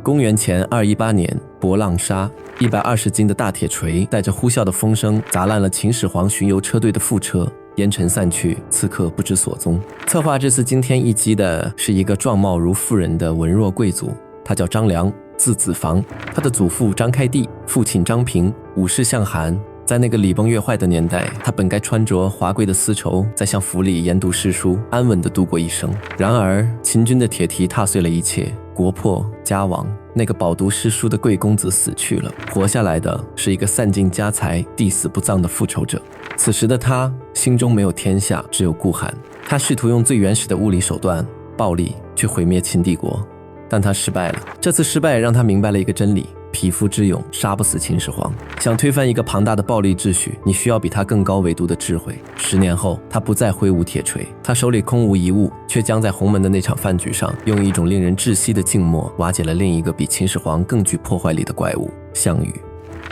公元前218年，博浪沙120斤的大铁锤带着呼啸的风声砸烂了秦始皇巡游车队的副车，烟尘散去，刺客不知所踪。策划这次惊天一击的是一个状貌如妇人的文弱贵族，他叫张良，字子房。他的祖父张开地，父亲张平，武士向韩。在那个礼崩乐坏的年代，他本该穿着华贵的丝绸，在相府里研读诗书，安稳地度过一生。然而秦军的铁蹄踏碎了一切，国破家亡，那个饱读诗书的贵公子死去了，活下来的是一个散尽家财、地死不葬的复仇者。此时的他心中没有天下，只有孤寒。他试图用最原始的物理手段暴力去毁灭秦帝国，但他失败了。这次失败让他明白了一个真理：匹夫之勇杀不死秦始皇。想推翻一个庞大的暴力秩序，你需要比他更高维度的智慧。10年后，他不再挥舞铁锤，他手里空无一物，却将在鸿门的那场饭局上，用一种令人窒息的静默瓦解了另一个比秦始皇更具破坏力的怪物——项羽。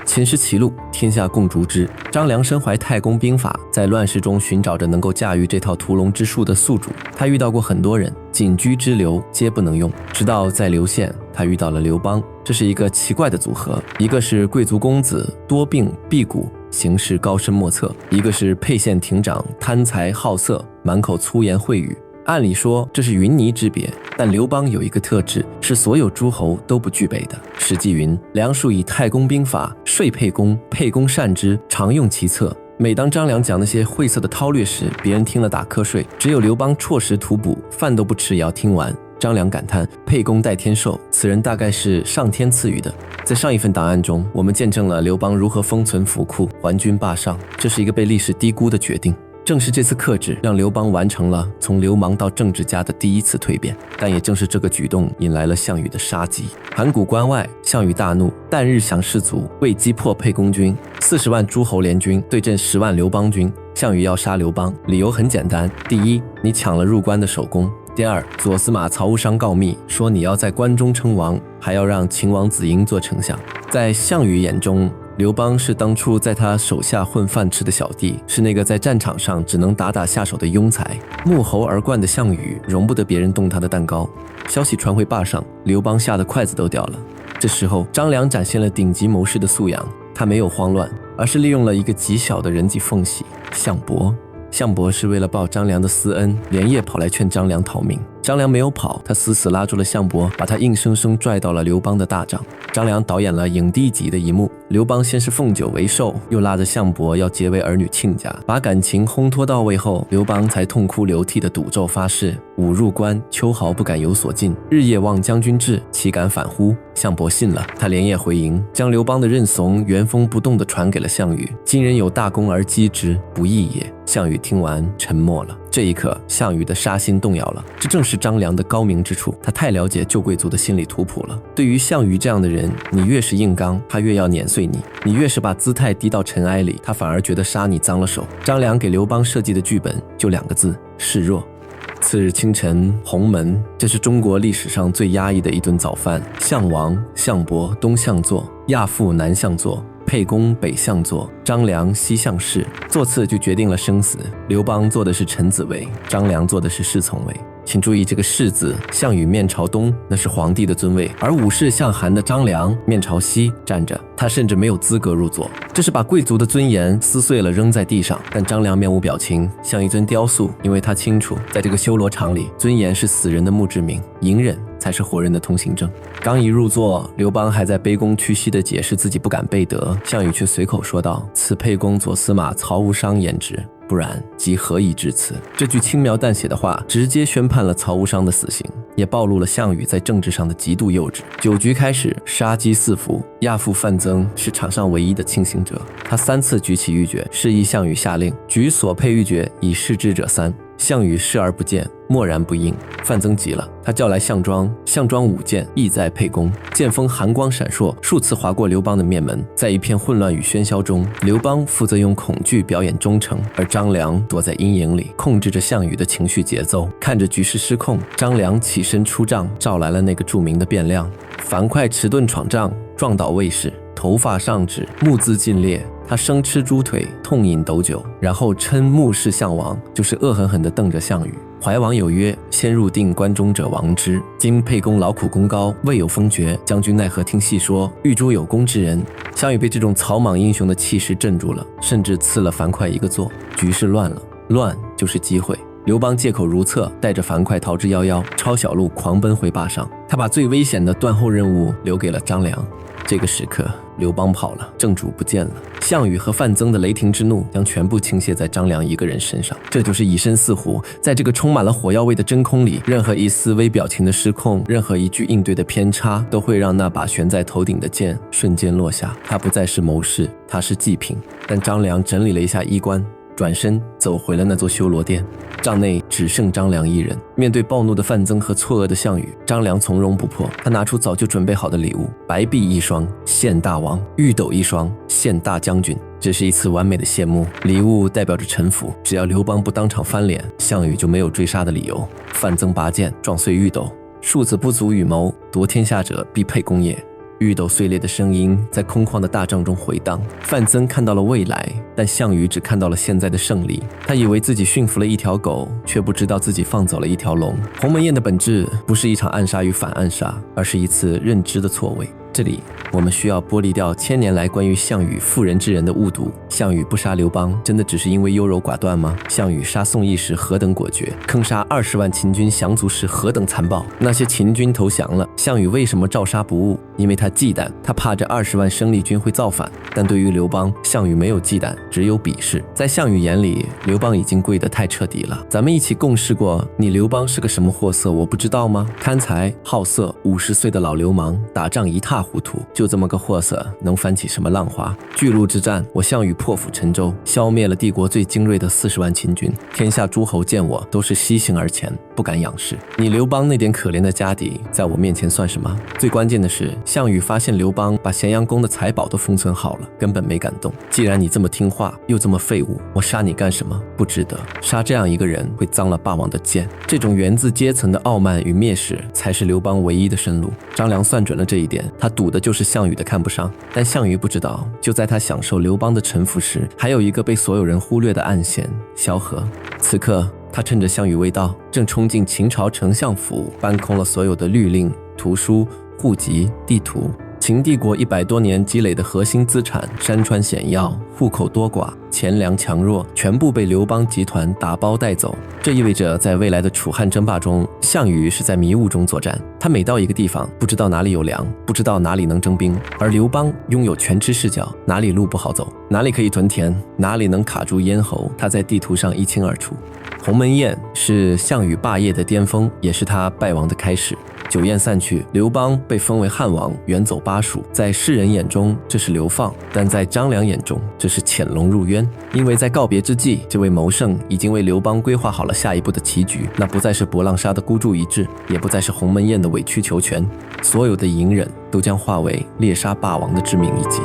秦时齐路，天下共逐之。张良身怀太公兵法，在乱世中寻找着能够驾驭这套屠龙之术的宿主。他遇到过很多人，仅居之流皆不能用，直到在刘县，他遇到了刘邦。这是一个奇怪的组合，一个是贵族公子，多病辟谷，行事高深莫测；一个是沛县亭长，贪财好色，满口粗言秽语。按理说这是云泥之别，但刘邦有一个特质是所有诸侯都不具备的。史记云：梁属以太公兵法，说沛公，沛公善之，常用其策。每当张良讲那些晦涩的韬略时，别人听了打瞌睡，只有刘邦辍食吐哺，饭都不吃也要听完。张良感叹：沛公待天寿，此人大概是上天赐予的。在上一份档案中，我们见证了刘邦如何封存府库，还军霸上，这是一个被历史低估的决定。正是这次克制，让刘邦完成了从流氓到政治家的第一次蜕变，但也正是这个举动引来了项羽的杀机。函谷关外，项羽大怒，旦日想士卒，为击破沛公军，40万诸侯联军对阵10万刘邦军。项羽要杀刘邦，理由很简单：第一，你抢了入关的首功；第二，左司马曹无伤告密，说你要在关中称王，还要让秦王子婴做丞相。在项羽眼中，刘邦是当初在他手下混饭吃的小弟，是那个在战场上只能打下手的庸才。沐猴而冠的项羽容不得别人动他的蛋糕。消息传回坝上，刘邦吓得筷子都掉了。这时候张良展现了顶级谋士的素养，他没有慌乱，而是利用了一个极小的人际缝隙——项伯。项伯是为了报张良的私恩，连夜跑来劝张良逃命。张良没有跑，他死死拉住了项伯，把他硬生生拽到了刘邦的大帐。张良导演了影帝级的一幕，刘邦先是奉酒为寿，又拉着项伯要结为儿女亲家，把感情烘托到位后，刘邦才痛哭流涕的赌咒发誓：吾入关，秋毫不敢有所进，日夜望将军至，岂敢反乎？项伯信了，他连夜回营，将刘邦的认怂原封不动地传给了项羽。今人有大功而击之，不义也。项羽听完沉默了。这一刻，项羽的杀心动摇了，这正是张良的高明之处，他太了解旧贵族的心理图谱了。对于项羽这样的人，你越是硬刚，他越要碾碎你；你越是把姿态低到尘埃里，他反而觉得杀你脏了手。张良给刘邦设计的剧本就2个字：示弱。次日清晨，鸿门，这是中国历史上最压抑的一顿早饭。项王、项伯东向坐，亚父南向坐，沛公北向坐，张良西向侍。座次就决定了生死。刘邦坐的是臣子位，张良坐的是侍从位。请注意这个侍字，项羽面朝东，那是皇帝的尊位，而武士向韩的张良面朝西站着，他甚至没有资格入座。这是把贵族的尊严撕碎了扔在地上。但张良面无表情，像一尊雕塑，因为他清楚，在这个修罗场里，尊严是死人的墓志铭，隐忍才是活人的通行证。刚一入座，刘邦还在卑躬屈膝地解释自己不敢背德，项羽却随口说道：此沛公左司马曹无伤言之，不然即何以至此？这句轻描淡写的话直接宣判了曹无伤的死刑，也暴露了项羽在政治上的极度幼稚。酒局开始，杀机四伏，亚父范增是场上唯一的清醒者，他3次举起玉珏，示意项羽下令举所佩玉珏以示之者3。项羽视而不见，默然不应。范增急了，他叫来项庄，项庄舞剑，意在沛公。剑锋寒光闪烁，数次划过刘邦的面门。在一片混乱与喧嚣中，刘邦负责用恐惧表演忠诚，而张良躲在阴影里，控制着项羽的情绪节奏。看着局势失控，张良起身出帐，召来了那个著名的变量。樊哙迟钝闯帐，撞倒卫士，头发上指，目眦尽裂。他生吃猪腿，痛饮斗酒，然后嗔目视项王，就是恶狠狠地瞪着项羽。怀王有曰：先入定关中者王之。今沛公劳苦功高，未有封爵，将军奈何听细说，欲诸有功之人。项羽被这种草莽英雄的气势镇住了，甚至赐了樊哙一个座。局势乱了，乱就是机会。刘邦借口如厕，带着樊哙逃之夭夭，抄小路狂奔回霸上。他把最危险的断后任务留给了张良。这个时刻，刘邦跑了，正主不见了。项羽和范增的雷霆之怒将全部倾泻在张良一个人身上。这就是以身饲虎，在这个充满了火药味的真空里，任何一丝微表情的失控，任何一句应对的偏差，都会让那把悬在头顶的剑瞬间落下。他不再是谋士，他是祭品。但张良整理了一下衣冠，转身走回了那座修罗殿。帐内只剩张良一人。面对暴怒的范增和错愕的项羽，张良从容不迫。他拿出早就准备好的礼物，白璧一双献大王，玉斗一双献大将军。这是一次完美的谢幕，礼物代表着臣服，只要刘邦不当场翻脸，项羽就没有追杀的理由。范增拔剑撞碎玉斗，庶子不足与谋，夺天下者必沛公也。玉斗碎裂的声音在空旷的大帐中回荡。范增看到了未来，但项羽只看到了现在的胜利。他以为自己驯服了一条狗，却不知道自己放走了一条龙。鸿门宴的本质不是一场暗杀与反暗杀，而是一次认知的错位。这里我们需要剥离掉千年来关于项羽妇人之仁的误读。项羽不杀刘邦，真的只是因为优柔寡断吗？项羽杀宋义时何等果决，坑杀20万秦军降卒时何等残暴。那些秦军投降了，项羽为什么照杀不误？因为他忌惮，他怕这20万生力军会造反。但对于刘邦，项羽没有忌惮，只有鄙视。在项羽眼里，刘邦已经跪得太彻底了。咱们一起共事过，你刘邦是个什么货色，我不知道吗？贪财好色，50岁的老流氓，打仗一塌糊涂，就这么个货色，能翻起什么浪花？巨鹿之战，我项羽破釜沉舟，消灭了帝国最精锐的40万秦军。天下诸侯见我都是西行而前，不敢仰视。你刘邦那点可怜的家底，在我面前算什么？最关键的是，项羽发现刘邦把咸阳宫的财宝都封存好了，根本没敢动。既然你这么听话，又这么废物，我杀你干什么？不值得。杀这样一个人，会脏了霸王的剑。这种源自阶层的傲慢与蔑视，才是刘邦唯一的生路。张良算准了这一点，他赌的就是项羽的看不上。但项羽不知道，就在他享受刘邦的臣服时，还有一个被所有人忽略的暗线——萧何。此刻他趁着项羽未到，正冲进秦朝丞相府，搬空了所有的律令、图书、户籍、地图。秦帝国100多年积累的核心资产，山川险要，户口多寡，钱粮强弱，全部被刘邦集团打包带走。这意味着在未来的楚汉争霸中，项羽是在迷雾中作战。他每到一个地方，不知道哪里有粮，不知道哪里能征兵，而刘邦拥有全知视角，哪里路不好走，哪里可以屯田，哪里能卡住咽喉，他在地图上一清二楚。鸿门宴是项羽霸业的巅峰，也是他败亡的开始。酒宴散去，刘邦被封为汉王，远走巴蜀。在世人眼中，这是流放；但在张良眼中，这是潜龙入渊。因为在告别之际，这位谋圣已经为刘邦规划好了下一步的棋局。那不再是博浪沙的孤注一掷，也不再是鸿门宴的委曲求全，所有的隐忍都将化为猎杀霸王的致命一击。